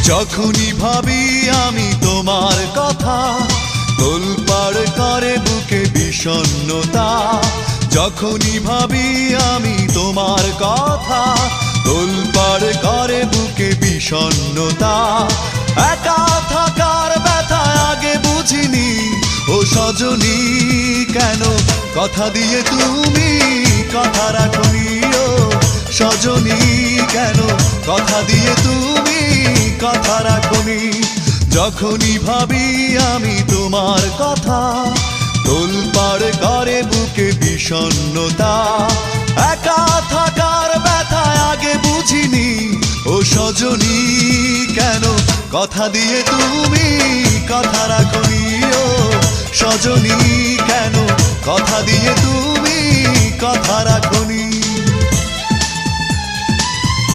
যখনই ভাবি আমি তোমার কথা, তোলপাড় করে বুকে বিষণ্ণতা। যখনই ভাবি আমি তোমার কথা, তোলপাড় করে বুকে বিষণ্ণতা। একা থাকার ব্যথা আগে বুঝিনি, ও সজনী কেন কথা দিয়ে তুমি কথা রাখনি। ও সজনী কেন কথা দিয়ে তুমি কথা রাখনি। যখনই ভাবি আমি তোমার কথা, তোলপাড় করে বুকে বিষণ্ণতা। একা থাকার ব্যথা আগে বুঝিনি, ও সজনী কেন কথা দিয়ে তুমি কথা রাখনি। ও সজনী কেন কথা দিয়ে তুমি কথা রাখনি।